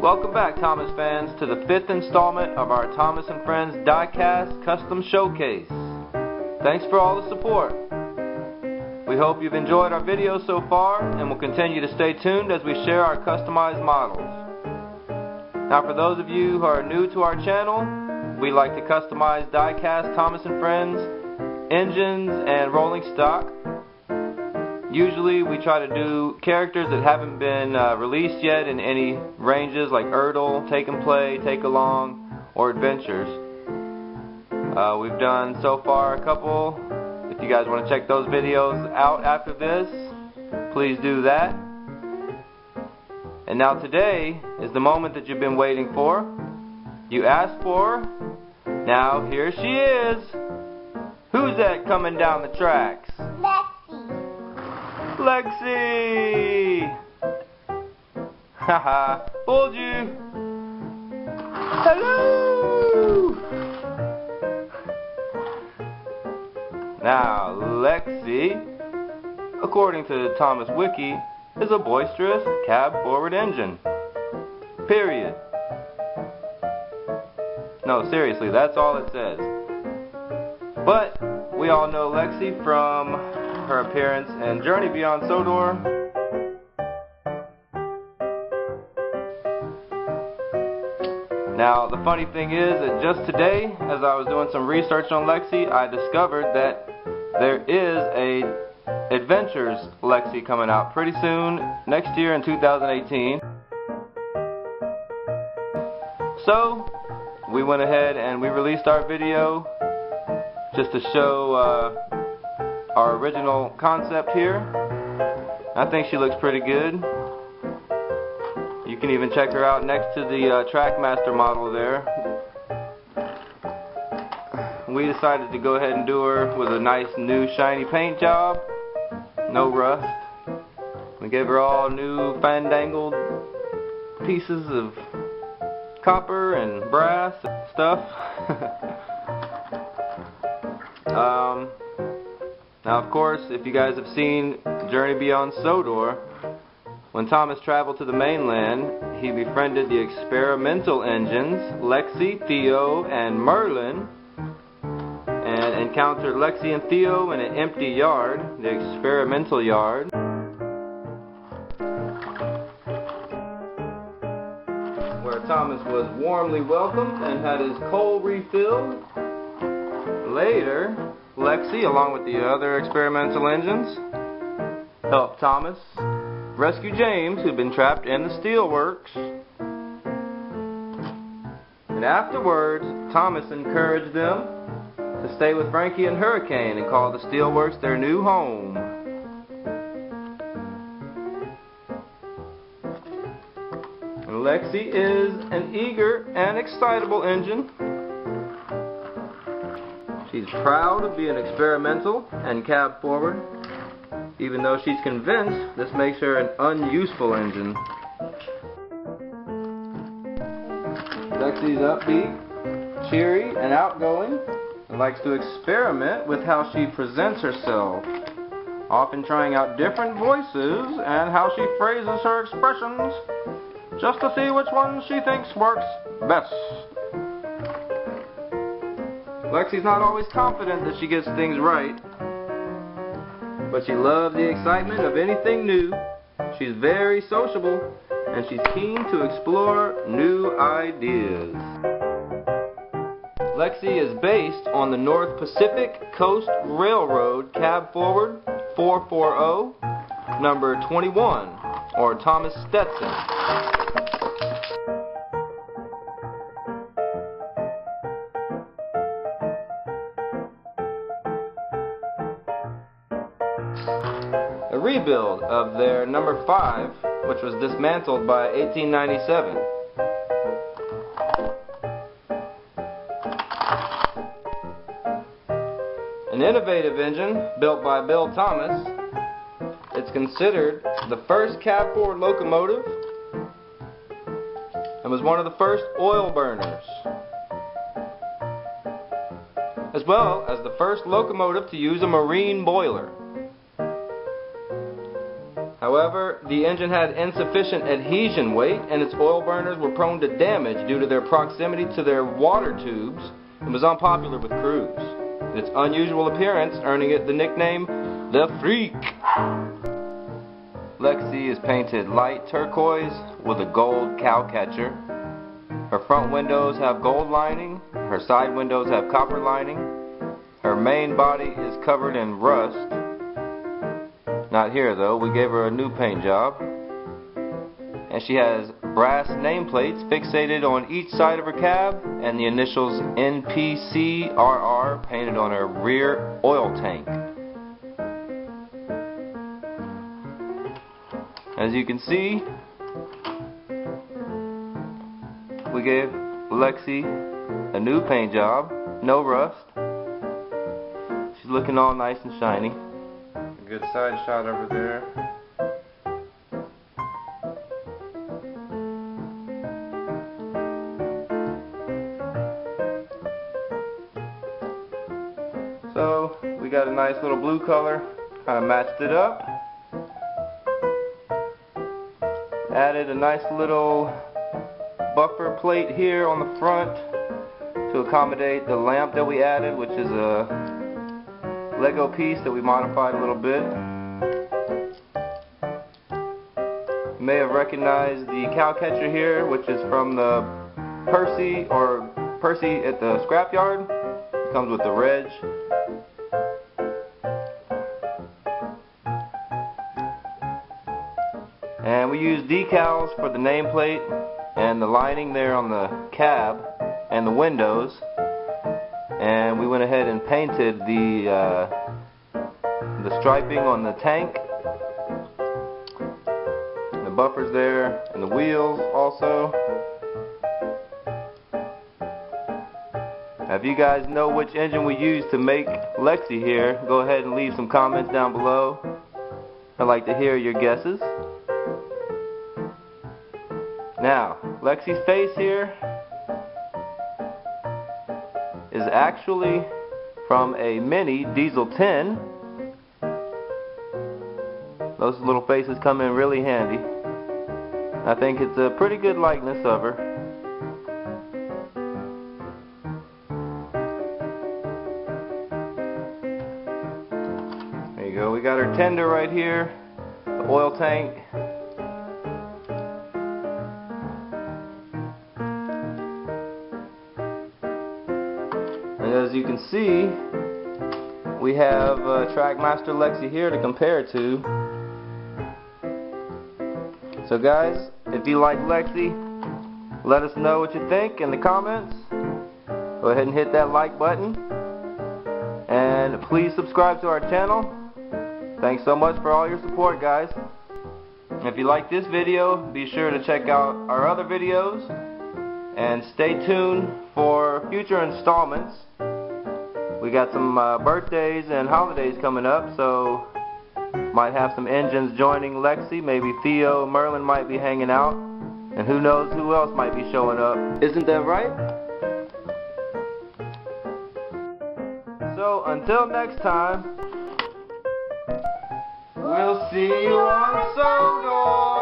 Welcome back, Thomas fans, to the 5th installment of our Thomas and Friends Diecast Custom Showcase. Thanks for all the support. We hope you've enjoyed our videos so far and will continue to stay tuned as we share our customized models. Now, for those of you who are new to our channel, we like to customize diecast Thomas and Friends engines and rolling stock. Usually we try to do characters that haven't been released yet in any ranges like Erdl, Take and Play, Take Along, or Adventures. We've done so far a couple. If you guys want to check those videos out after this, please do that. And now today is the moment that you've been waiting for. You asked for her. Now here she is. Who's that coming down the tracks? Lexi! Haha, fooled you! Hello! Now, Lexi, according to the Thomas Wiki, is a boisterous cab-forward engine. Period. No, seriously, that's all it says. But we all know Lexi from her appearance in Journey Beyond Sodor. Now, the funny thing is that just today, as I was doing some research on Lexi, I discovered that there is a Adventures Lexi coming out pretty soon, next year in 2018. So, we went ahead and we released our video just to show our original concept here. I think she looks pretty good. You can even check her out next to the Trackmaster model there. We decided to go ahead and do her with a nice new shiny paint job. No rust. We gave her all new fandangled pieces of copper and brass stuff. Now, of course, if you guys have seen Journey Beyond Sodor, when Thomas traveled to the mainland, he befriended the experimental engines, Lexi, Theo, and Merlin, and encountered Lexi and Theo in an empty yard, the experimental yard, where Thomas was warmly welcomed and had his coal refilled. Later, Lexi, along with the other experimental engines, helped Thomas rescue James, who'd been trapped in the Steelworks. And afterwards, Thomas encouraged them to stay with Frankie and Hurricane and call the Steelworks their new home. And Lexi is an eager and excitable engine. She's proud of being experimental and cab forward, even though she's convinced this makes her an unuseful engine. Lexi's upbeat, cheery, and outgoing, and likes to experiment with how she presents herself, often trying out different voices and how she phrases her expressions, just to see which one she thinks works best. Lexi's not always confident that she gets things right, but she loves the excitement of anything new. She's very sociable, and she's keen to explore new ideas. Lexi is based on the North Pacific Coast Railroad Cab Forward 440, number 21, or Thomas-Stetson. A rebuild of their number 5, which was dismantled by 1897. An innovative engine built by Bill Thomas. It's considered the first cab-forward locomotive and was one of the first oil burners, as well as the first locomotive to use a marine boiler. However, the engine had insufficient adhesion weight and its oil burners were prone to damage due to their proximity to their water tubes and was unpopular with crews. Its unusual appearance earning it the nickname the Freak. Lexi is painted light turquoise with a gold cowcatcher. Her front windows have gold lining, her side windows have copper lining. Her main body is covered in rust. Not here though, we gave her a new paint job. And she has brass nameplates fixated on each side of her cab and the initials N.P.C.R.R. painted on her rear oil tank. As you can see, we gave Lexi a new paint job, no rust. She's looking all nice and shiny. A good side shot over there. So we got a nice little blue color, kind of matched it up. Added a nice little buffer plate here on the front to accommodate the lamp that we added, which is a Lego piece that we modified a little bit. You may have recognized the cowcatcher here, which is from the Percy at the scrapyard. It comes with the reg. And we used decals for the nameplate and the lining there on the cab and the windows. And we went ahead and painted the striping on the tank, the buffers there, and the wheels also. Now, if you guys know which engine we used to make Lexi here, go ahead and leave some comments down below. I'd like to hear your guesses. Now, Lexi's face here is actually from a mini diesel 10. Those little faces come in really handy. I think it's a pretty good likeness of her. There you go, we got her tender right here, the oil tank. And as you can see, we have Trackmaster Lexi here to compare it to. So guys, if you like Lexi, let us know what you think in the comments. Go ahead and hit that like button. And please subscribe to our channel. Thanks so much for all your support, guys. If you like this video, be sure to check out our other videos. And stay tuned for future installments. We got some birthdays and holidays coming up, so might have some engines joining Lexi. Maybe Theo and Merlin might be hanging out, and who knows who else might be showing up. Isn't that right? So until next time, we'll see you on Sodor.